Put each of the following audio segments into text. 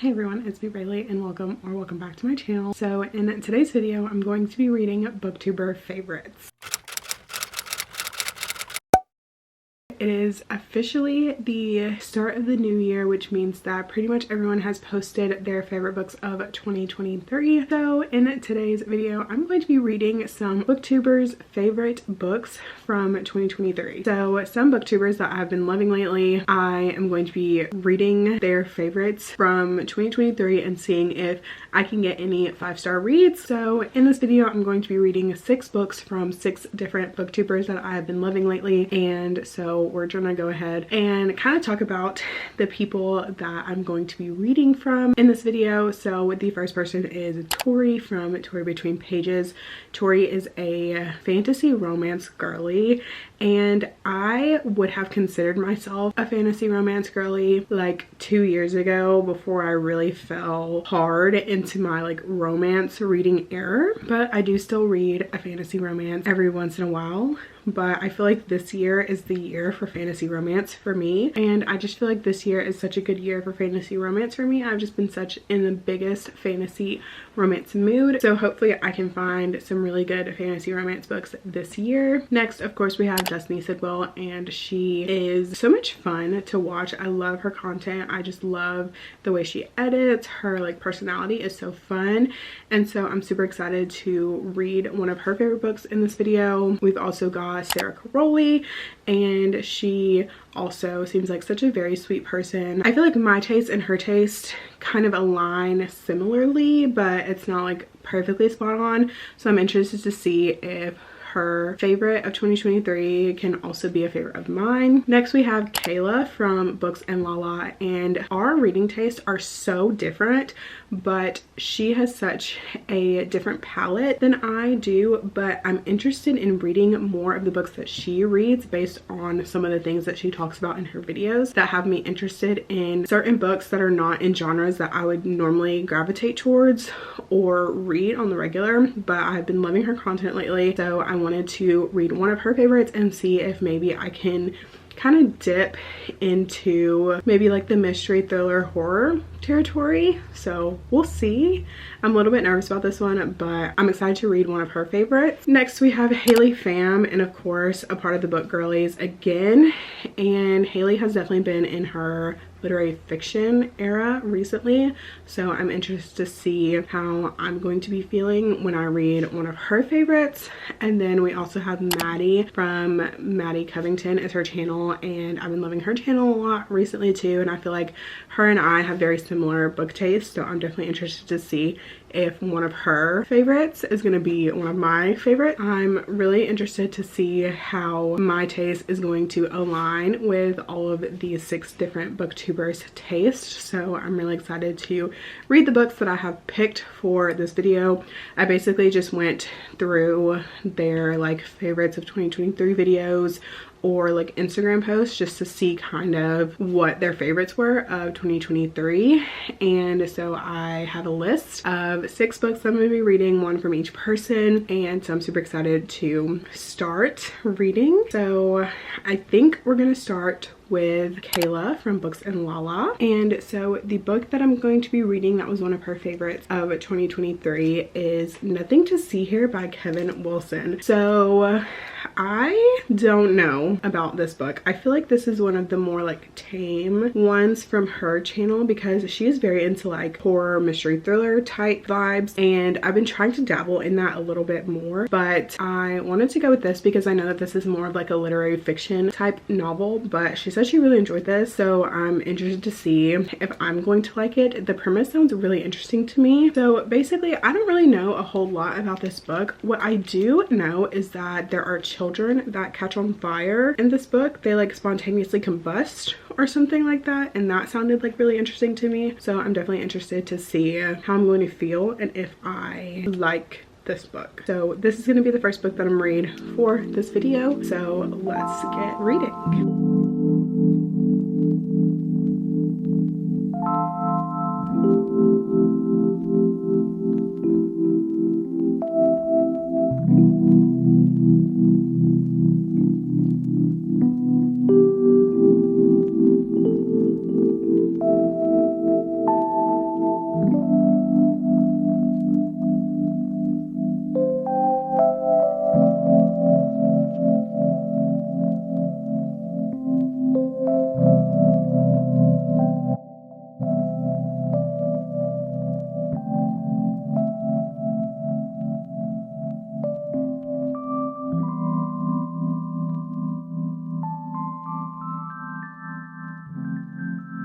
Hey everyone, it's me Bailey and welcome back to my channel. So in today's video, I'm going to be reading booktuber favorites. It is officially the start of the new year, which means that pretty much everyone has posted their favorite books of 2023. So in today's video, I'm going to be reading some booktubers' favorite books from 2023. So some booktubers that I've been loving lately, I am going to be reading their favorites from 2023 and seeing if I can get any 5-star reads. So in this video, I'm going to be reading 6 books from 6 different booktubers that I've been loving lately. And so we're gonna go ahead and kind of talk about the people that I'm going to be reading from in this video. So the first person is Tori from Tori Between Pages. Tori is a fantasy romance girly, and I would have considered myself a fantasy romance girly like 2 years ago before I really fell hard into my like romance reading era. But I do still read a fantasy romance every once in a while. But I feel like this year is the year for fantasy romance for me, and I just feel like this year is such a good year for fantasy romance for me. I've just been such in the biggest fantasy romance mood, so hopefully I can find some really good fantasy romance books this year. Next, of course, we have Destiny Sidwell, and she is so much fun to watch. I love her content. I just love the way she edits. Her like personality is so fun, and so I'm super excited to read one of her favorite books in this video. We've also got Sara, and she also seems like such a very sweet person. I feel like my taste and her taste kind of align similarly, but it's not like perfectly spot on. So I'm interested to see if her favorite of 2023 can also be a favorite of mine. Next, we have Kayla from Books and Lala, and our reading tastes are so different, but she has such a different palette than I do. But I'm interested in reading more of the books that she reads based on some of the things that she talks about in her videos that have me interested in certain books that are not in genres that I would normally gravitate towards or read on the regular. But I've been loving her content lately, so I wanted to read one of her favorites and see if maybe I can kind of dip into maybe like the mystery thriller horror territory. So we'll see. I'm a little bit nervous about this one, but I'm excited to read one of her favorites. Next, we have Haley Pham, and of course a part of the Book Girlies again. And Haley has definitely been in her literary fiction era recently, so I'm interested to see how I'm going to be feeling when I read one of her favorites. And then we also have Madi from Madi Covington is her channel, and I've been loving her channel a lot recently too, and I feel like her and I have very similar book tastes, so I'm definitely interested to see if one of her favorites is going to be one of my favorites. I'm really interested to see how my taste is going to align with all of these 6 different booktubers' taste. So I'm really excited to read the books that I have picked for this video. I basically just went through their like favorites of 2023 videos or like Instagram posts just to see kind of what their favorites were of 2023. And so I have a list of 6 books I'm going to be reading, one from each person, and so I'm super excited to start reading. So I think we're going to start with Kayla from Books and Lala. And so the book that I'm going to be reading that was one of her favorites of 2023 is Nothing to See Here by Kevin Wilson. So I don't know about this book. I feel like this is one of the more like tame ones from her channel because she is very into like horror mystery thriller type vibes, and I've been trying to dabble in that a little bit more, but I wanted to go with this because I know that this is more of like a literary fiction type novel. But she said she really enjoyed this, so I'm interested to see if I'm going to like it. The premise sounds really interesting to me. So basically I don't really know a whole lot about this book. What I do know is that there are children that catch on fire in this book. They like spontaneously combust or something like that, and that sounded like really interesting to me. So I'm definitely interested to see how I'm going to feel and if I like this book. So this is going to be the first book that I'm reading for this video, so let's get reading.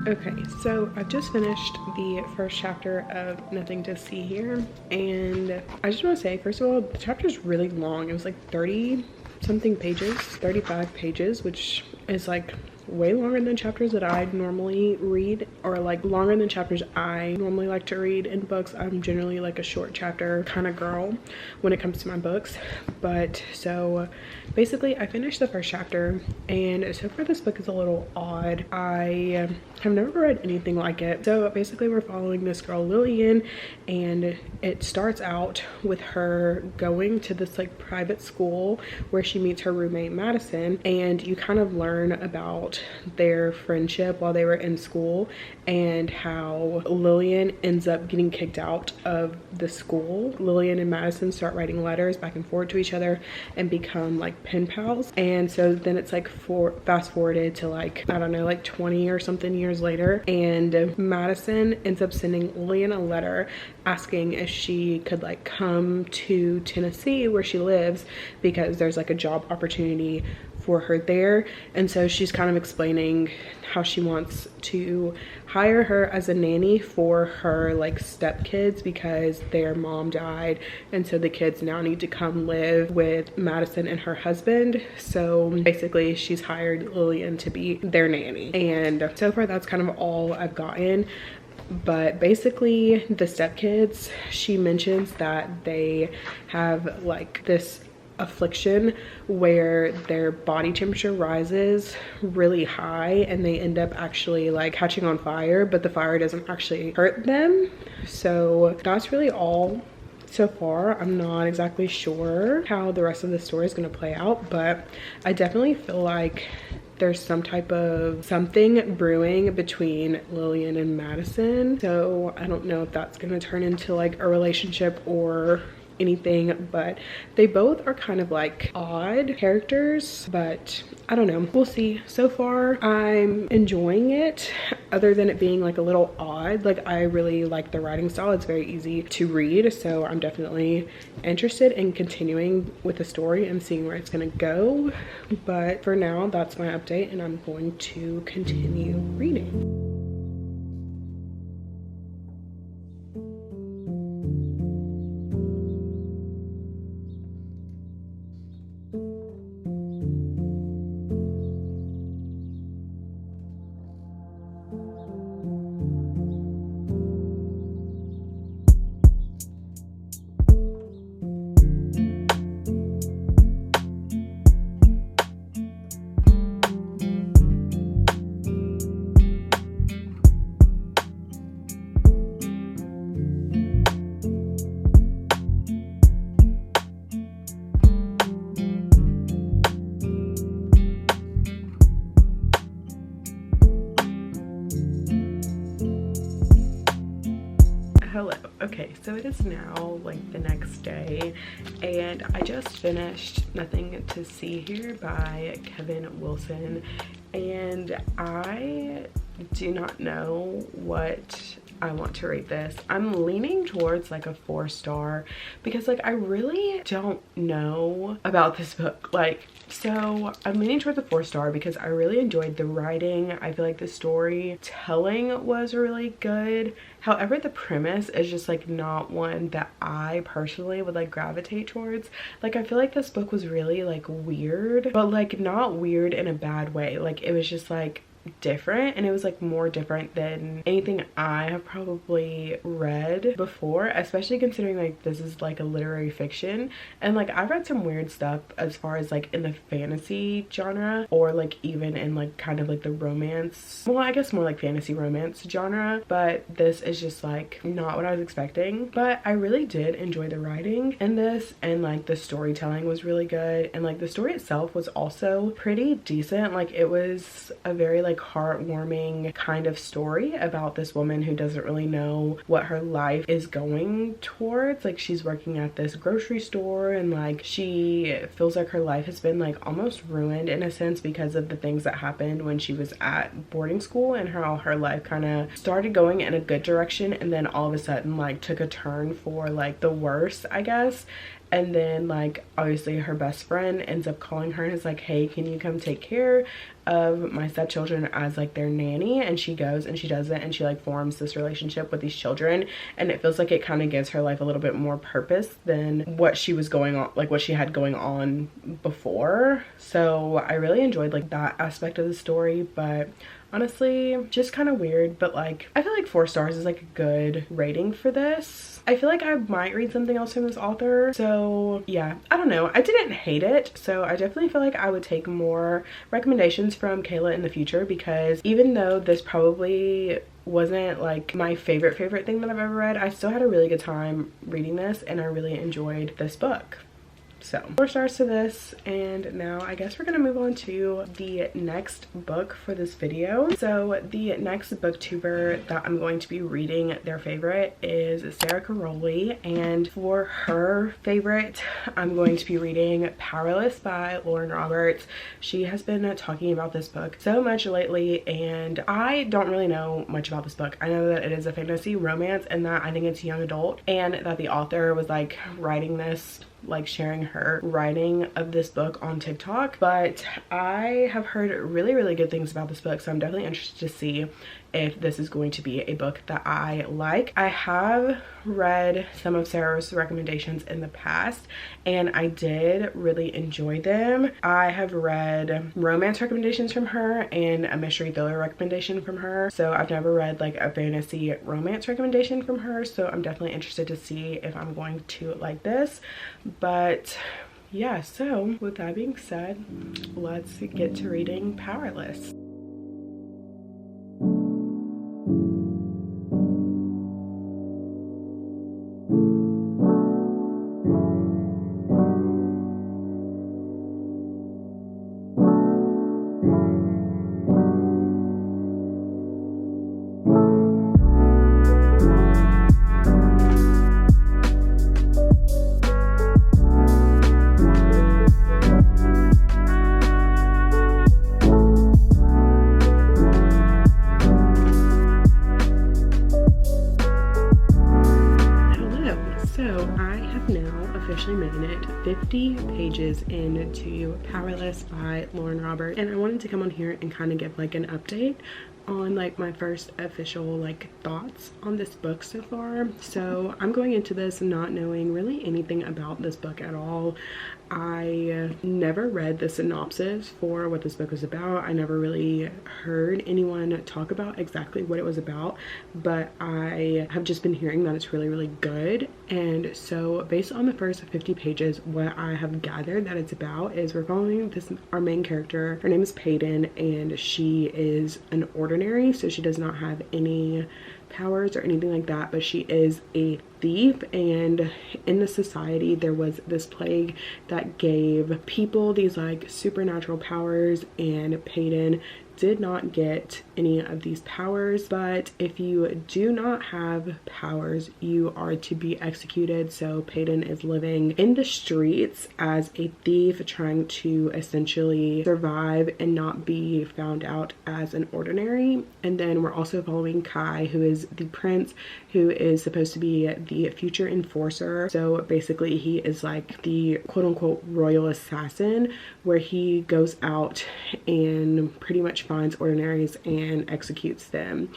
Okay, so I've just finished the first chapter of Nothing to See Here, and I just want to say, first of all, the chapter is really long. It was like 30 something pages, 35 pages, which is like way longer than chapters that I normally read, or like longer than chapters I normally like to read in books. I'm generally like a short chapter kind of girl when it comes to my books. But so basically I finished the first chapter, and so far this book is a little odd. I have never read anything like it. So basically we're following this girl Lillian, and it starts out with her going to this like private school where she meets her roommate Madison, and you kind of learn about their friendship while they were in school, and how Lillian ends up getting kicked out of the school. Lillian and Madison start writing letters back and forth to each other and become like pen pals. And so then it's like fast forwarded to like, I don't know, like 20 or something years later, and Madison ends up sending Lillian a letter asking if she could like come to Tennessee where she lives, because there's like a job opportunity for her there. And so she's kind of explaining how she wants to hire her as a nanny for her like stepkids, because their mom died, and so the kids now need to come live with Madison and her husband. So basically she's hired Lillian to be their nanny, and so far that's kind of all I've gotten. But basically the stepkids, she mentions that they have like this affliction where their body temperature rises really high, and they end up actually like catching on fire, but the fire doesn't actually hurt them. So that's really all so far. I'm not exactly sure how the rest of the story is going to play out, but I definitely feel like there's some type of something brewing between Lillian and Madison. So I don't know if that's going to turn into like a relationship or anything, but they both are kind of like odd characters, but I don't know, we'll see. So far I'm enjoying it, other than it being like a little odd. Like I really like the writing style, it's very easy to read, so I'm definitely interested in continuing with the story and seeing where it's gonna go. But for now, that's my update, and I'm going to continue reading. Hello. Okay, so it is now like the next day, and I just finished Nothing to See Here by Kevin Wilson, and I do not know what I want to rate this. I'm leaning towards like a 4-star, because like I really don't know about this book. Like, so I'm leaning towards a 4-star because I really enjoyed the writing. I feel like the storytelling was really good. However, the premise is just like not one that I personally would like gravitate towards. Like I feel like this book was really like weird, but like not weird in a bad way. Like it was just like different, and it was like more different than anything I have probably read before, especially considering like this is like a literary fiction, and like I've read some weird stuff as far as like in the fantasy genre, or like even in like kind of like the romance, well I guess more like fantasy romance genre, but this is just like not what I was expecting. But I really did enjoy the writing in this, and like the storytelling was really good, and like the story itself was also pretty decent. Like it was a very like heartwarming kind of story about this woman who doesn't really know what her life is going towards. Like she's working at this grocery store, and like she feels like her life has been like almost ruined in a sense because of the things that happened when she was at boarding school, and how her life kind of started going in a good direction and then all of a sudden like took a turn for like the worse, I guess. And then like obviously her best friend ends up calling her and is like, hey, can you come take care of my stepchildren as like their nanny? And she goes and she does it, and she like forms this relationship with these children, and it feels like it kind of gives her life a little bit more purpose than what she was going on, like what she had going on before. So I really enjoyed like that aspect of the story. But honestly, just kind of weird. But like I feel like 4 stars is like a good rating for this. I feel like I might read something else from this author. So yeah, I don't know. I didn't hate it. So I definitely feel like I would take more recommendations from Kayla in the future, because even though this probably wasn't like my favorite thing that I've ever read, I still had a really good time reading this, and I really enjoyed this book. So 4 stars to this. And now I guess we're gonna move on to the next book for this video. So the next booktuber that I'm going to be reading their favorite is Sara, and for her favorite I'm going to be reading Powerless by Lauren Roberts. She has been talking about this book so much lately, and I don't really know much about this book. I know that it is a fantasy romance, and that I think it's young adult, and that the author was like writing this, like sharing her writing of this book on TikTok. But I have heard really good things about this book, so I'm definitely interested to see if this is going to be a book that I like. I have read some of Sara's recommendations in the past, and I did really enjoy them. I have read romance recommendations from her and a mystery thriller recommendation from her, so I've never read like a fantasy romance recommendation from her, so I'm definitely interested to see if I'm going to like this. But yeah, so with that being said, let's get to reading Powerless. Made it 50 pages into Powerless by Lauren Roberts, and I wanted to come on here and kind of give like an update on like my first official like thoughts on this book so far. So I'm going into this not knowing really anything about this book at all. I never read the synopsis for what this book was about. I never really heard anyone talk about exactly what it was about, but I have just been hearing that it's really good. And so based on the first 50 pages, what I have gathered that it's about is we're following our main character. Her name is Peyton, and she is an ordinary, so she does not have any powers or anything like that, but she is a thief. And in the society there was this plague that gave people these like supernatural powers, and Peyton did not get any of these powers, but if you do not have powers, you are to be executed. So Peyton is living in the streets as a thief, trying to essentially survive and not be found out as an ordinary. And then we're also following Kai, who is the prince, who is supposed to be the future enforcer. So basically he is like the quote-unquote royal assassin, where he goes out and pretty much finds ordinaries and executes them.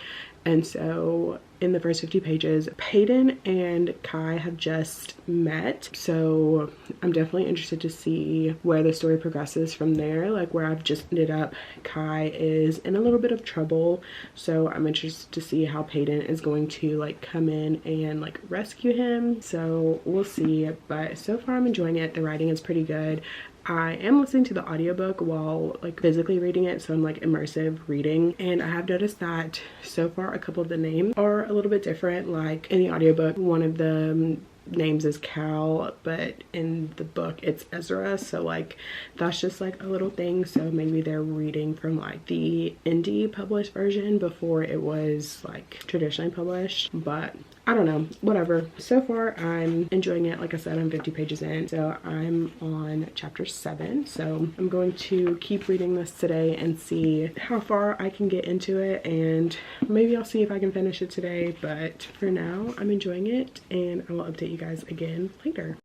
And so in the first 50 pages, Peyton and Kai have just met, so I'm definitely interested to see where the story progresses from there. Like where I've just ended up, Kai is in a little bit of trouble, so I'm interested to see how Peyton is going to like come in and like rescue him. So we'll see, but so far I'm enjoying it. The writing is pretty good. I am listening to the audiobook while like physically reading it, so I'm like immersive reading, and I have noticed that so far a couple of the names are a little bit different. Like in the audiobook, one of the names is Cal, but in the book it's Ezra, so like that's just like a little thing. So maybe they're reading from like the indie published version before it was like traditionally published, but I don't know, whatever. So far I'm enjoying it. Like I said, I'm 50 pages in, so I'm on chapter 7, so I'm going to keep reading this today and see how far I can get into it, and maybe I'll see if I can finish it today. But for now I'm enjoying it, and I will update you guys again later.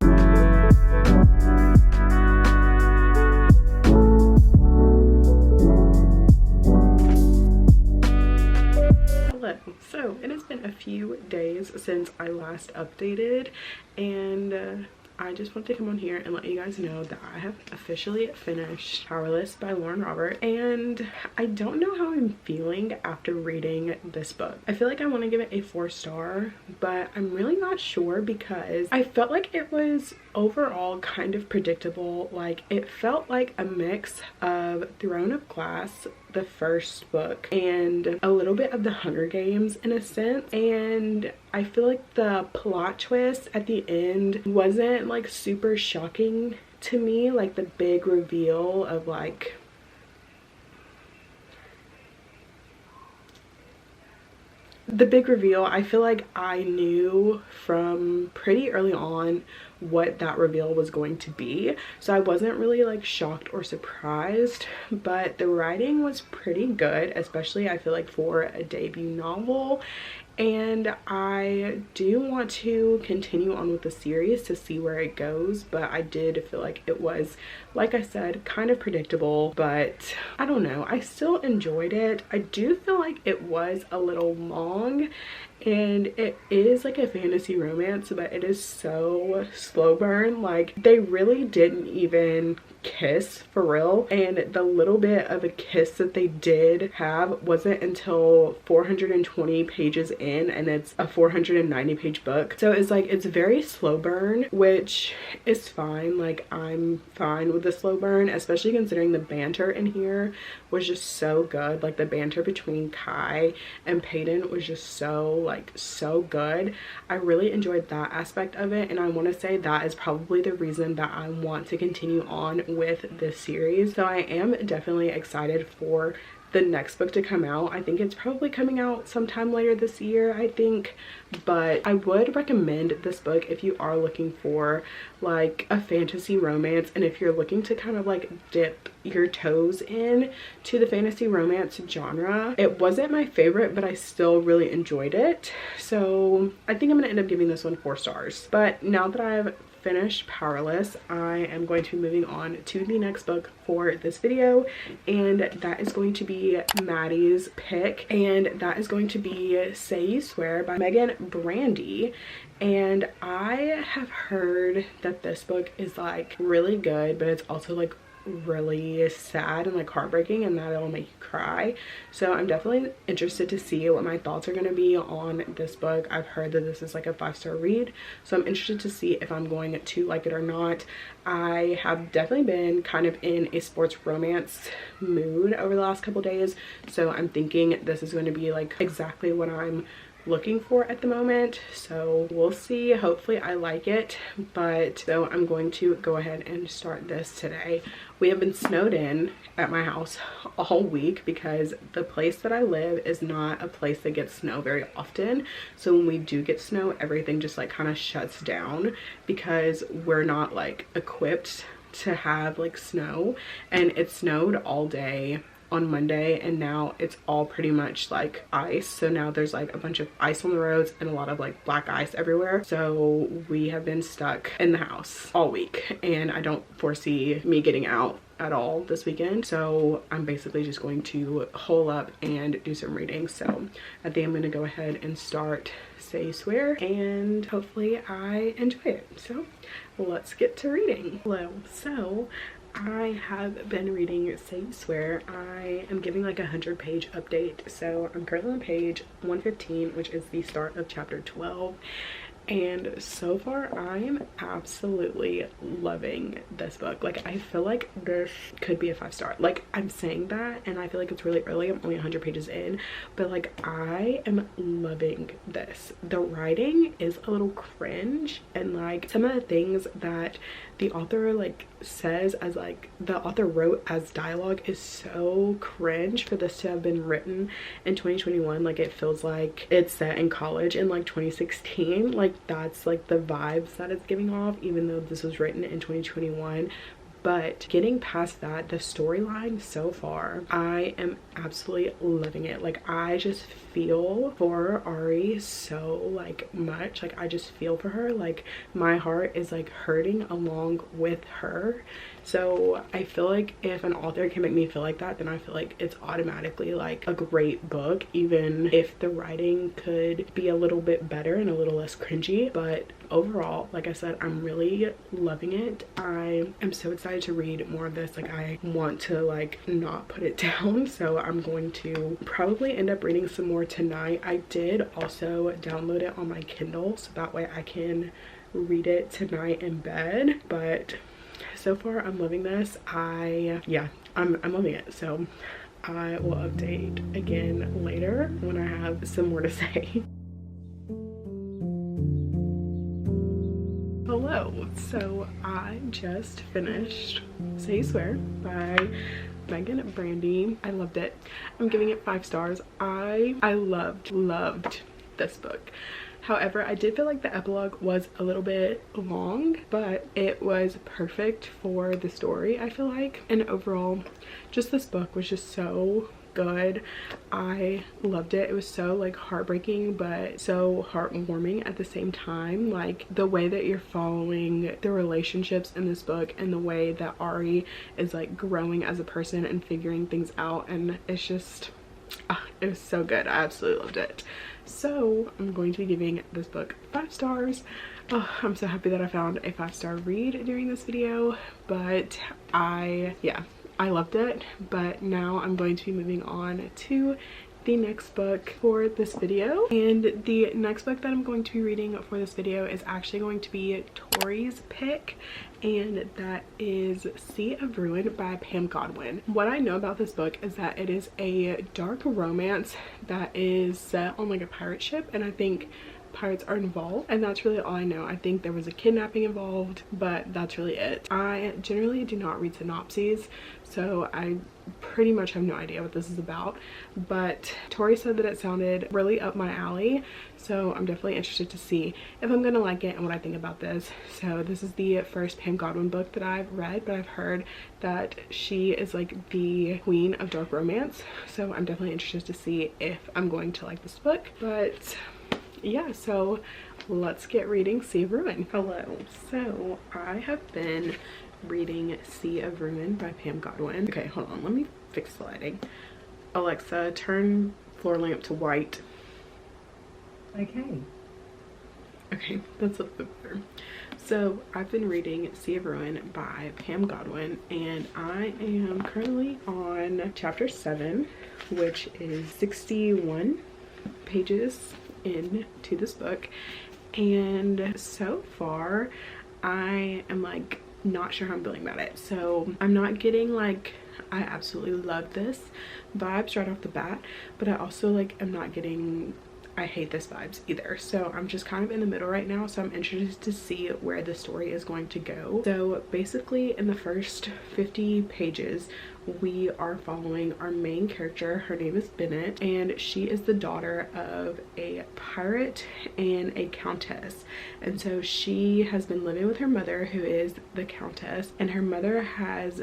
So it has been a few days since I last updated, and I just wanted to come on here and let you guys know that I have officially finished Powerless by Lauren Robert, and I don't know how I'm feeling after reading this book. I feel like I want to give it a 4-star, but I'm really not sure because I felt like it was overall kind of predictable. Like, it felt like a mix of Throne of Glass, the first book, and a little bit of the Hunger Games in a sense, and I feel like the plot twist at the end wasn't like super shocking to me, like the big reveal of like I feel like I knew from pretty early on what that reveal was going to be, so I wasn't really like shocked or surprised. But the writing was pretty good, especially I feel like for a debut novel, and I do want to continue on with the series to see where it goes. But I did feel like it was, like I said, kind of predictable, but I don't know, I still enjoyed it. I do feel like it was a little long, and it is like a fantasy romance, but it is so slow burn. Like, they really didn't even kiss for real, and the little bit of a kiss that they did have wasn't until 420 pages in, and it's a 490 page book, so it's like it's very slow burn, which is fine. Like, I'm fine with the slow burn, especially considering the banter in here was just so good. Like, the banter between Kai and Peyton was just so good. I really enjoyed that aspect of it, and I want to say that is probably the reason that I want to continue on with this series. So I am definitely excited for the next book to come out. I think it's probably coming out sometime later this year, I think, but I would recommend this book if you are looking for like a fantasy romance, and if you're looking to kind of like dip your toes in to the fantasy romance genre. It wasn't my favorite, but I still really enjoyed it, so I think I'm gonna end up giving this one 4 stars. But now that I've finished Powerless, I am going to be moving on to the next book for this video, and that is going to be Madi's pick, and that is going to be Say You Swear by Megan Brandy. And I have heard that this book is like really good, but it's also like really sad and like heartbreaking, and that it'll make you cry. So I'm definitely interested to see what my thoughts are going to be on this book. I've heard that this is like a 5-star read, so I'm interested to see if I'm going to like it or not. I have definitely been kind of in a sports romance mood over the last couple days, so I'm thinking this is going to be like exactly what I'm looking for at the moment, so we'll see. Hopefully I like it, but so I'm going to go ahead and start this today. We have been snowed in at my house all week because the place that I live is not a place that gets snow very often, so when we do get snow, everything just like kind of shuts down because we're not like equipped to have like snow. And it snowed all day on Monday, and now it's all pretty much like ice. So now there's like a bunch of ice on the roads and a lot of like black ice everywhere, so we have been stuck in the house all week, and I don't foresee me getting out at all this weekend, so I'm basically just going to hole up and do some reading. So I think I'm going to go ahead and start Say You Swear, and hopefully I enjoy it. So let's get to reading. Hello. So I have been reading Say You Swear. I am giving like a 100-page update, so I'm currently on page 115, which is the start of chapter 12. And so far I am absolutely loving this book. Like, I feel like this could be a 5-star. Like, I'm saying that and I feel like it's really early, I'm only 100 pages in, but like I am loving this. The writing is a little cringe, and like some of the things that the author like says as like the author wrote as dialogue is so cringe for this to have been written in 2021. Like, it feels like it's set in college in like 2016. Like, that's like the vibes that it's giving off, even though this was written in 2021. but getting past that, the storyline so far, I am absolutely loving it. Like, I just feel for Ari so like much. Like, I just feel for her. Like, my heart is like hurting along with her. So I feel like if an author can make me feel like that, then I feel like it's automatically like a great book, even if the writing could be a little bit better and a little less cringy. But overall, like I said, I'm really loving it. I am so excited to read more of this. Like, I want to like not put it down, so I'm going to probably end up reading some more tonight. I did also download it on my Kindle, so that way I can read it tonight in bed. But so far I'm loving this. I'm loving it. So I will update again later when I have some more to say. Hello. So I just finished Say You Swear by Megan Brandy. I loved it. I'm giving it 5 stars. I loved this book. However, I did feel like the epilogue was a little bit long, but it was perfect for the story, I feel like. And overall, just this book was just so good. I loved it. It was so like heartbreaking but so heartwarming at the same time. Like, the way that you're following the relationships in this book and the way that Ari is like growing as a person and figuring things out, and it's just it was so good. I absolutely loved it. So I'm going to be giving this book 5 stars. Oh, I'm so happy that I found a 5-star read during this video. But I loved it. But now I'm going to be moving on to the next book for this video, and the next book that I'm going to be reading for this video is actually going to be Tori's pick, and that is Sea of Ruin by Pam Godwin. What I know about this book is that it is a dark romance that is set on like a pirate ship, and I think pirates are involved, and that's really all I know. I think there was a kidnapping involved, but that's really it. I generally do not read synopses, so I pretty much have no idea what this is about, but Tori said that it sounded really up my alley, so I'm definitely interested to see if I'm gonna like it and what I think about this. So this is the first Pam Godwin book that I've read, but I've heard that she is like the queen of dark romance, so I'm definitely interested to see if I'm going to like this book. But yeah, so let's get reading Sea of Ruin. Hello. So I have been reading Sea of Ruin by Pam Godwin. Okay, hold on, let me fix the lighting. Alexa, turn floor lamp to white. Okay, that's a little bit better. So I've been reading Sea of Ruin by Pam Godwin, and I am currently on chapter 7, which is 61 pages into this book, and so far I am like not sure how I'm feeling about it. So I'm not getting like I absolutely love this vibes right off the bat, but I also like am not getting I hate this vibes either. So I'm just kind of in the middle right now, so I'm interested to see where the story is going to go. So basically in the first 50 pages we are following our main character. Her name is Bennett, and she is the daughter of a pirate and a countess, and so she has been living with her mother, who is the countess, and her mother has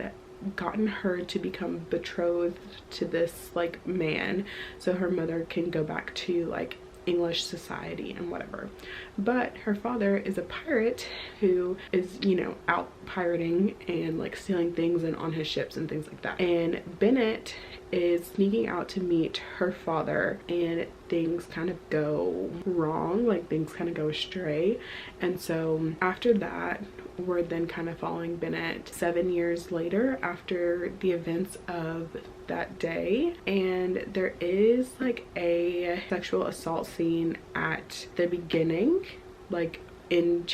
gotten her to become betrothed to this like man so her mother can go back to like English society and whatever. But her father is a pirate who is, you know, out pirating and like stealing things and on his ships and things like that. And Bennett is sneaking out to meet her father, and things kind of go wrong, like things kind of go astray. And so after that, we're then kind of following Bennett 7 years later after the events of that day, and there is like a sexual assault scene at the beginning, like in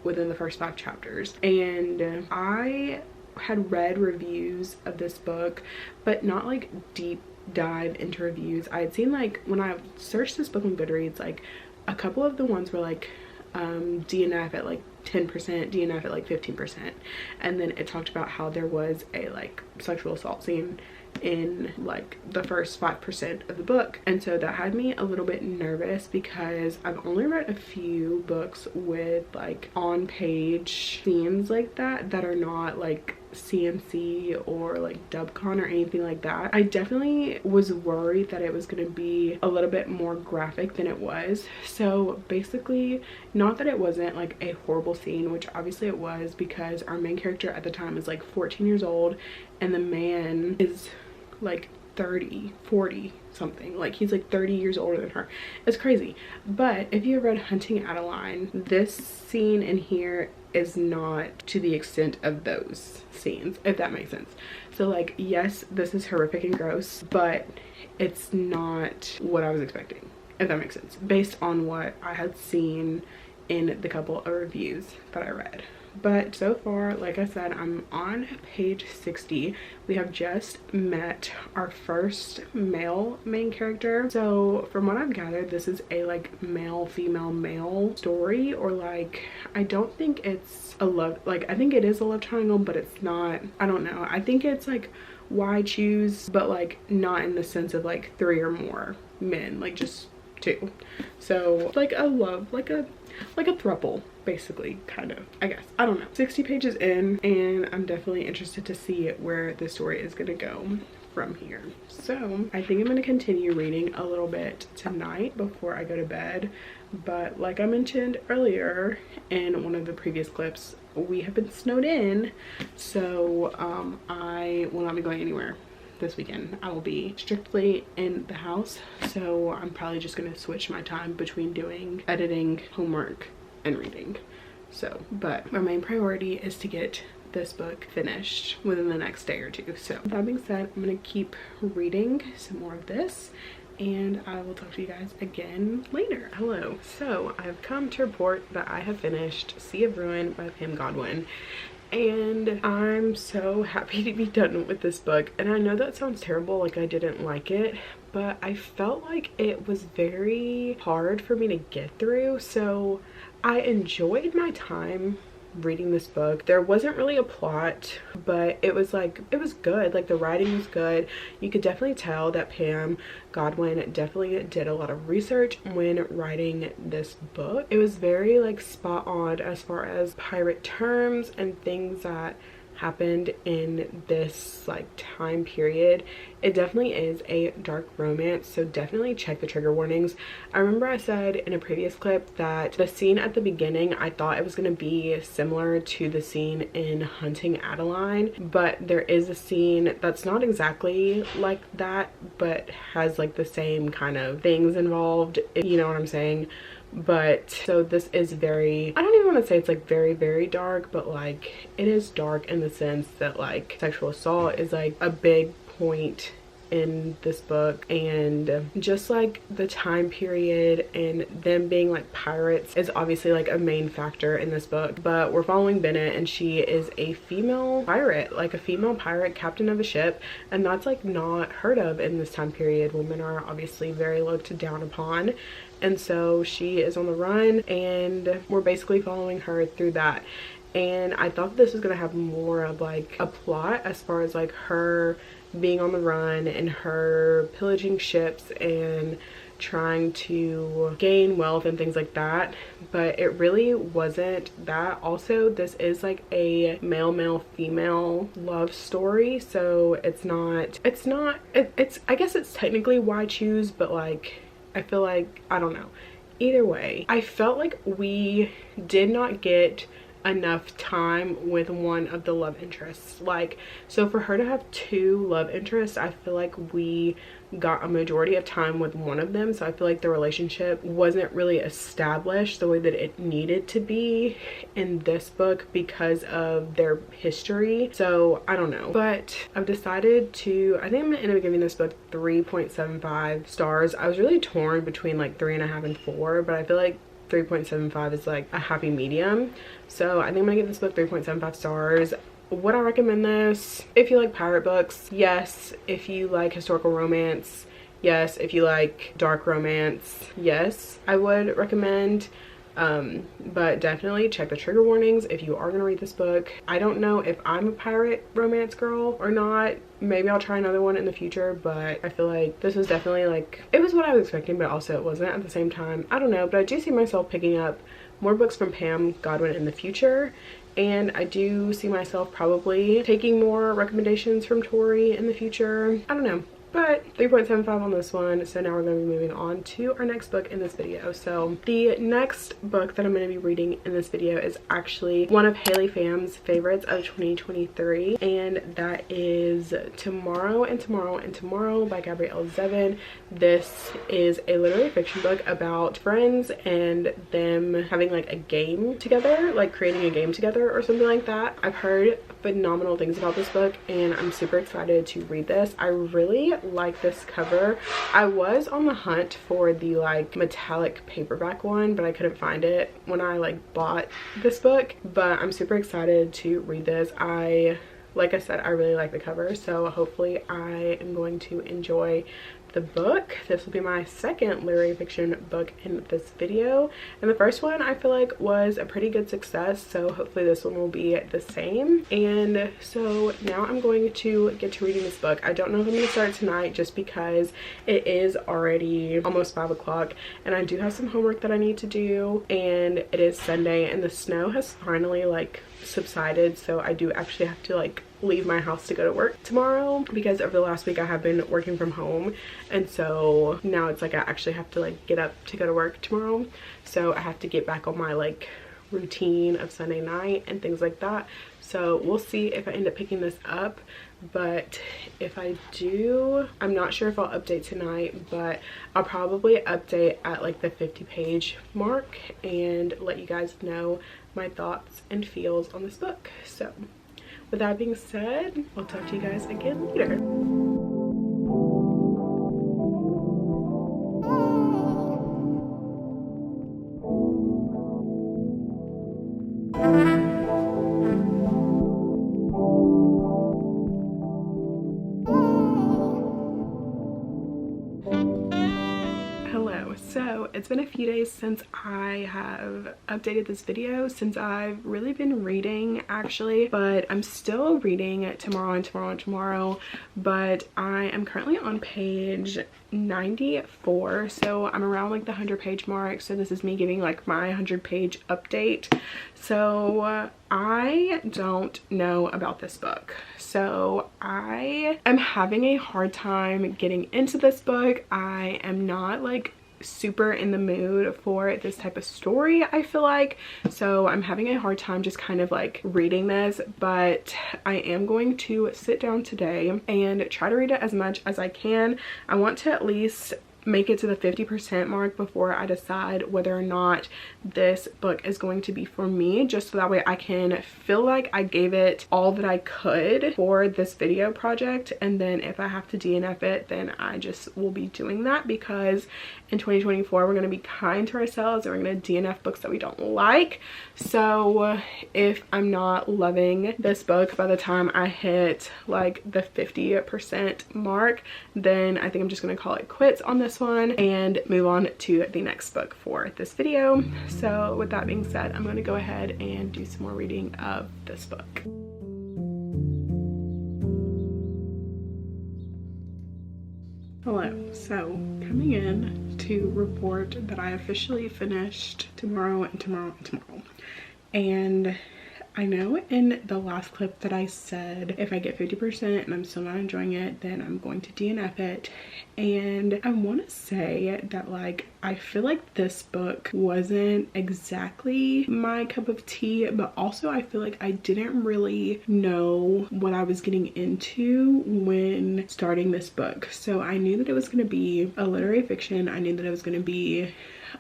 within the first 5 chapters. And I had read reviews of this book, but not like deep dive into reviews. I had seen like when I searched this book on Goodreads, like a couple of the ones were like DNF at like 10%, DNF at like 15%, and then it talked about how there was a like sexual assault scene in like the first 5% of the book. And so that had me a little bit nervous because I've only read a few books with like on page scenes like that are not like CNC or like DubCon or anything like that. I definitely was worried that it was going to be a little bit more graphic than it was. So basically, not that it wasn't like a horrible scene, which obviously it was, because our main character at the time is like 14 years old and the man is like 30, 40 something. Like he's like 30 years older than her. It's crazy. But if you read Hunting Adeline, this scene in here is not to the extent of those scenes, if that makes sense. So like, yes, this is horrific and gross, but it's not what I was expecting, if that makes sense, based on what I had seen in the couple of reviews that I read. But so far, like I said, I'm on page 60. We have just met our first male main character. So from what I've gathered, this is a like male female male story, or like, I don't think it's a love, like I think it is a love triangle, but it's not, I don't know. I think it's like why choose, but like not in the sense of like 3 or more men, like just 2. So like a love, like a throuple, basically, kind of, I guess. I don't know. 60 pages in, and I'm definitely interested to see where the story is gonna go from here. So I think I'm gonna continue reading a little bit tonight before I go to bed. But like I mentioned earlier in one of the previous clips, we have been snowed in, so I will not be going anywhere this weekend. I will be strictly in the house, so I'm probably just gonna switch my time between doing editing, homework, and reading. So, but my main priority is to get this book finished within the next day or 2. So that being said, I'm gonna keep reading some more of this, and I will talk to you guys again later. Hello. So I've come to report that I have finished Sea of Ruin by Pam Godwin, and I'm so happy to be done with this book. And I know that sounds terrible, like I didn't like it, but I felt like it was very hard for me to get through. So I enjoyed my time reading this book. There wasn't really a plot, but it was like, it was good. Like the writing was good. You could definitely tell that Pam Godwin definitely did a lot of research when writing this book. It was very like spot on as far as pirate terms and things that happened in this like time period. It definitely is a dark romance, so definitely check the trigger warnings. I remember I said in a previous clip that the scene at the beginning, I thought it was going to be similar to the scene in Hunting Adeline, but there is a scene that's not exactly like that, but has like the same kind of things involved, if you know what I'm saying. But so this is very, I don't even want to say it's like very, very dark, but like it is dark in the sense that like sexual assault is like a big point in this book, and just like the time period and them being like pirates is obviously like a main factor in this book. But we're following Bennett, and she is a female pirate, like a female pirate captain of a ship, and that's like not heard of in this time period. Women are obviously very looked down upon, and so she is on the run, and we're basically following her through that. And I thought this was gonna have more of like a plot as far as like her being on the run and her pillaging ships and trying to gain wealth and things like that, but it really wasn't that. Also, this is like a male female love story, so it's I guess it's technically why choose, but like I feel like, I don't know, either way I felt like we did not get enough time with one of the love interests. Like, so for her to have 2 love interests, I feel like we got a majority of time with one of them. So I feel like the relationship wasn't really established the way that it needed to be in this book because of their history. So I don't know, but I've decided to, I think I'm gonna end up giving this book 3.75 stars. I was really torn between like 3.5 and 4, but I feel like 3.75 is like a happy medium. So I think I'm gonna give this book 3.75 stars. Would I recommend this? If you like pirate books, yes. If you like historical romance, yes. If you like dark romance, yes, I would recommend. But definitely check the trigger warnings if you are gonna read this book. I don't know if I'm a pirate romance girl or not. Maybe I'll try another one in the future, but I feel like this was definitely like, it was what I was expecting, but also it wasn't at the same time. I don't know, but I do see myself picking up more books from Pam Godwin in the future, and I do see myself probably taking more recommendations from Tori in the future. I don't know. But 3.75 on this one. So now we're going to be moving on to our next book in this video. So the next book that I'm going to be reading in this video is actually one of Haley Pham's favorites of 2023, and that is Tomorrow and Tomorrow and Tomorrow by Gabrielle Zevin. This is a literary fiction book about friends and them having like a game together, like creating a game together or something like that. I've heard phenomenal things about this book and I'm super excited to read this. I really like this cover. I was on the hunt for the like metallic paperback one, but I couldn't find it when I like bought this book, but I'm super excited to read this. Like I said, I really like the cover, so hopefully I am going to enjoy the book. This will be my second literary fiction book in this video, and the first one I feel like was a pretty good success, so hopefully this one will be the same. And so now I'm going to get to reading this book. I don't know if I'm going to start tonight just because it is already almost 5 o'clock and I do have some homework that I need to do, and it is Sunday and the snow has finally like subsided, so I do actually have to like leave my house to go to work tomorrow, because over the last week I have been working from home, and so now it's like I actually have to like get up to go to work tomorrow, so I have to get back on my like routine of Sunday night and things like that. So we'll see if I end up picking this up, but if I do, I'm not sure if I'll update tonight, but I'll probably update at like the 50-page mark and let you guys know my thoughts and feels on this book. So with that being said, I'll talk to you guys again later. So it's been a few days since I have updated this video, since I've really been reading actually, but I'm still reading Tomorrow and Tomorrow and Tomorrow, but I am currently on page 94, so I'm around like the 100-page mark. So this is me giving like my 100-page update. So I don't know about this book, so I am having a hard time getting into this book. I am not like super in the mood for this type of story, I feel like, so I'm having a hard time just kind of like reading this, but I am going to sit down today and try to read it as much as I can. I want to at least make it to the 50% mark before I decide whether or not this book is going to be for me, just so that way I can feel like I gave it all that I could for this video project, and then if I have to DNF it, then I just will be doing that, because in 2024 we're going to be kind to ourselves and we're going to DNF books that we don't like. So if I'm not loving this book by the time I hit like the 50% mark, then I think I'm just going to call it quits on this one and move on to the next book for this video. So with that being said, I'm going to go ahead and do some more reading of this book. Hello, so coming in to report that I officially finished Tomorrow and Tomorrow and Tomorrow. And I know in the last clip that I said if I get 50% and I'm still not enjoying it, then I'm going to DNF it. And I want to say that like I feel like this book wasn't exactly my cup of tea, but also I feel like I didn't really know what I was getting into when starting this book. So I knew that it was going to be a literary fiction. I knew that it was going to be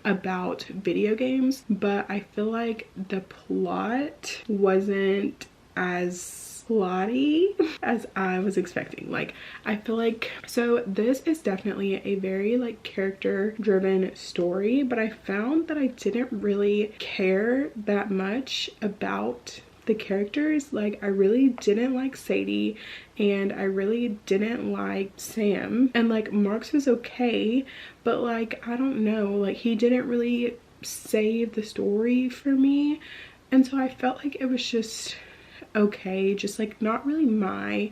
about video games, but I feel like the plot wasn't as plotty as I was expecting. Like I feel like, so this is definitely a very like character driven story, but I found that I didn't really care that much about the characters. Like I really didn't like Sadie and I really didn't like Sam, and like Marks was okay, but like I don't know, like he didn't really save the story for me, and so I felt like it was just okay, just like not really my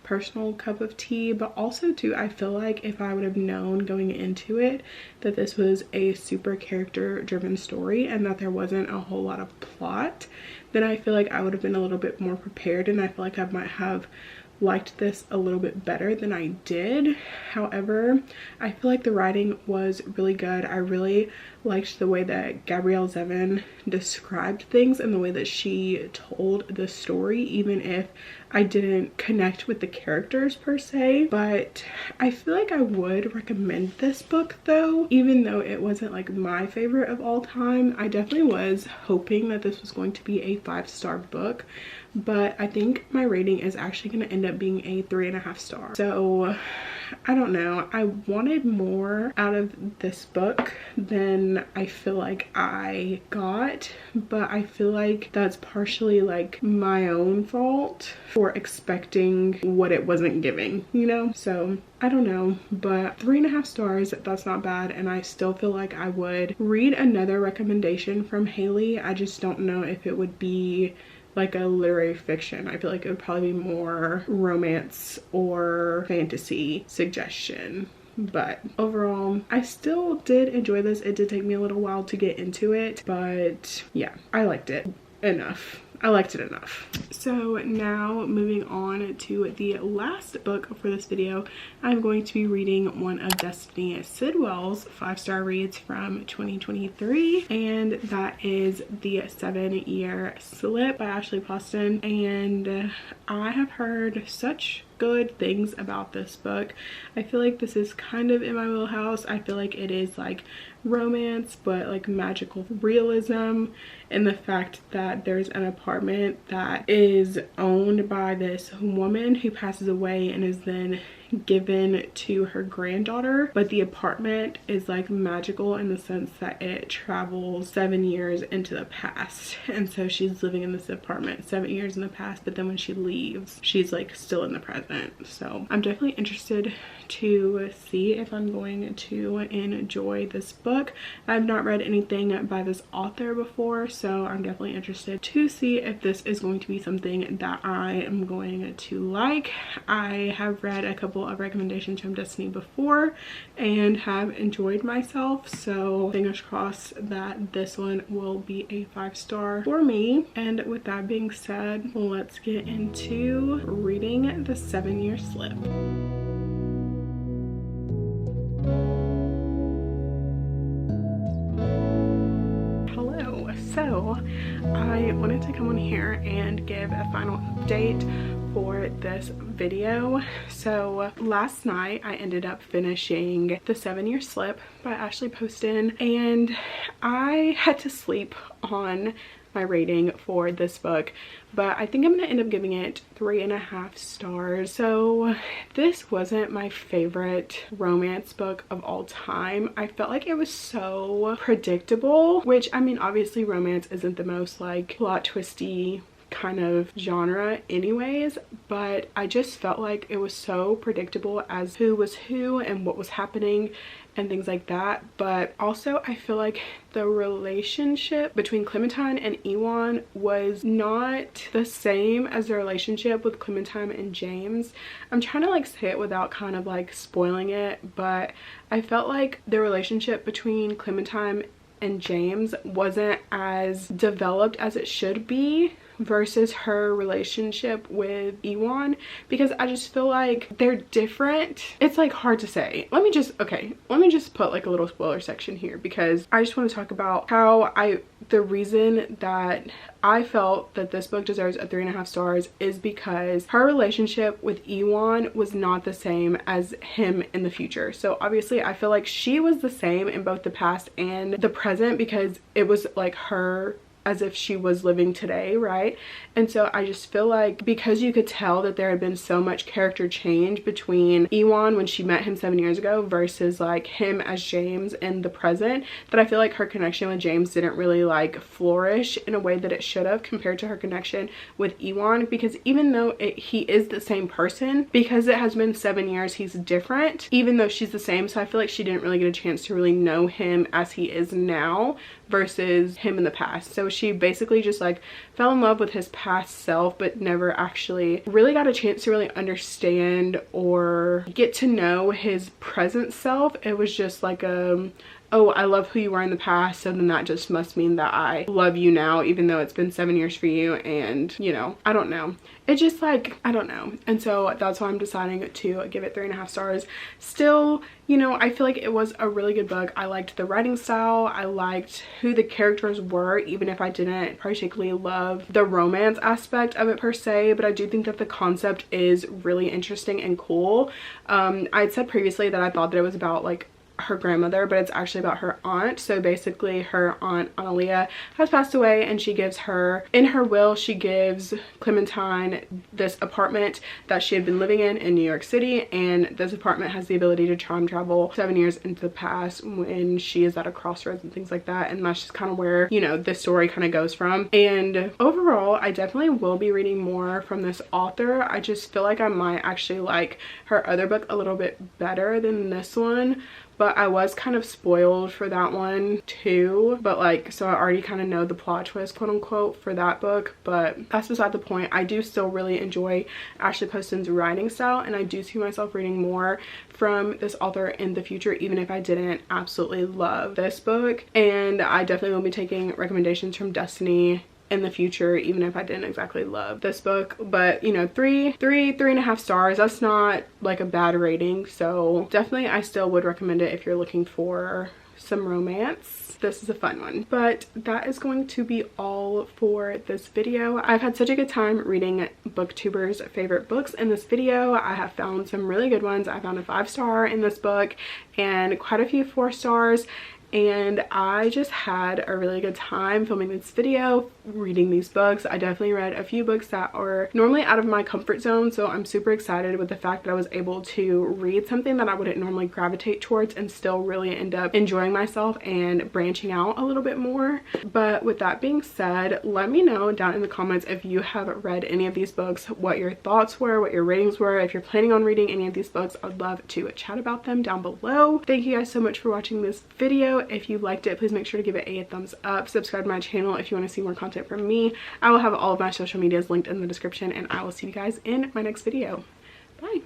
personal cup of tea, but also too, I feel like if I would have known going into it that this was a super character driven story and that there wasn't a whole lot of plot, then I feel like I would have been a little bit more prepared, and I feel like I might have liked this a little bit better than I did. However, I feel like the writing was really good. I really liked the way that Gabrielle Zevin described things and the way that she told the story, even if I didn't connect with the characters per se. But I feel like I would recommend this book though, even though it wasn't like my favorite of all time. I definitely was hoping that this was going to be a 5-star book, but I think my rating is actually going to end up being a 3.5 star. So I don't know, I wanted more out of this book than I feel like I got, but I feel like that's partially like my own fault for expecting what it wasn't giving, you know? So I don't know, but 3.5 stars, that's not bad, and I still feel like I would read another recommendation from Haley. I just don't know if it would be like a literary fiction. I feel like it would probably be more romance or fantasy suggestion. But overall, I still did enjoy this. It did take me a little while to get into it, but yeah, I liked it enough. I liked it enough. So now moving on to the last book for this video, I'm going to be reading one of Destiny Sidwell's 5-star reads from 2023, and that is the 7-Year Slip by Ashley Poston. And I have heard such good things about this book. I feel like this is kind of in my wheelhouse. I feel like it is like romance, but like magical realism, and the fact that there's an apartment that is owned by this woman who passes away and is then given to her granddaughter, but the apartment is like magical in the sense that it travels 7 years into the past, and so she's living in this apartment 7 years in the past, but then when she leaves she's like still in the present. So I'm definitely interested to see if I'm going to enjoy this book. I've not read anything by this author before, so I'm definitely interested to see if this is going to be something that I am going to like. I have read a couple of recommendations from Destiny before and have enjoyed myself, so fingers crossed that this one will be a 5-star for me. And with that being said, let's get into reading the 7-Year Slip. So I wanted to come on here and give a final update for this video. So last night I ended up finishing the 7-Year Slip by Ashley Poston, and I had to sleep on my rating for this book, but I think I'm gonna end up giving it 3.5 stars. So this wasn't my favorite romance book of all time. I felt like it was so predictable, which I mean obviously romance isn't the most like plot twisty kind of genre anyways, but I just felt like it was so predictable as who was who and what was happening and things like that. But also I feel like the relationship between Clementine and Ewan was not the same as the relationship with Clementine and James. I'm trying to like say it without kind of like spoiling it, but I felt like the relationship between Clementine and James wasn't as developed as it should be versus her relationship with Ewan, because I just feel like they're different. It's like hard to say. Let me just put like a little spoiler section here, because I just want to talk about how the reason that I felt that this book deserves a 3.5 stars is because her relationship with Ewan was not the same as him in the future. So obviously I feel like she was the same in both the past and the present, because it was like her as if she was living today, right? And so I just feel like because you could tell that there had been so much character change between Ewan when she met him 7 years ago versus like him as James in the present, that I feel like her connection with James didn't really like flourish in a way that it should have compared to her connection with Ewan. Because even though he is the same person, because it has been 7 years, he's different even though she's the same. So I feel like she didn't really get a chance to really know him as he is now versus him in the past. So she basically just like fell in love with his past self, but never actually really got a chance to really understand or get to know his present self. It was just like oh, I love who you were in the past, so then that just must mean that I love you now, even though it's been 7 years for you. And you know, I don't know, it's just like, I don't know. And so that's why I'm deciding to give it 3.5 stars. Still, you know, I feel like it was a really good book. I liked the writing style, I liked who the characters were, even if I didn't particularly love the romance aspect of it per se, but I do think that the concept is really interesting and cool. I'd said previously that I thought that it was about like her grandmother, but it's actually about her aunt. So basically her aunt Analia has passed away, and she gives her, in her will, she gives Clementine this apartment that she had been living in New York City, and this apartment has the ability to time travel 7 years into the past when she is at a crossroads and things like that. And that's just kind of where, you know, this story kind of goes from. And overall, I definitely will be reading more from this author. I just feel like I might actually like her other book a little bit better than this one, but I was kind of spoiled for that one too. But like, so I already kind of know the plot twist, quote unquote, for that book, but that's beside the point. I do still really enjoy Ashley Poston's writing style, and I do see myself reading more from this author in the future, even if I didn't absolutely love this book. And I definitely will be taking recommendations from Destiny in the future, even if I didn't exactly love this book. But you know, 3.5 stars, that's not like a bad rating. So definitely I still would recommend it if you're looking for some romance. This is a fun one. But that is going to be all for this video. I've had such a good time reading booktuber's favorite books in this video. I have found some really good ones. I found a 5-star in this book and quite a few 4 stars. And I just had a really good time filming this video, reading these books. I definitely read a few books that are normally out of my comfort zone, so I'm super excited with the fact that I was able to read something that I wouldn't normally gravitate towards and still really end up enjoying myself and branching out a little bit more. But with that being said, let me know down in the comments if you have read any of these books, what your thoughts were, what your ratings were. If you're planning on reading any of these books, I'd love to chat about them down below. Thank you guys so much for watching this video. If you liked it, please make sure to give it a thumbs up. Subscribe to my channel if you want to see more content from me. I will have all of my social medias linked in the description, and I will see you guys in my next video. Bye.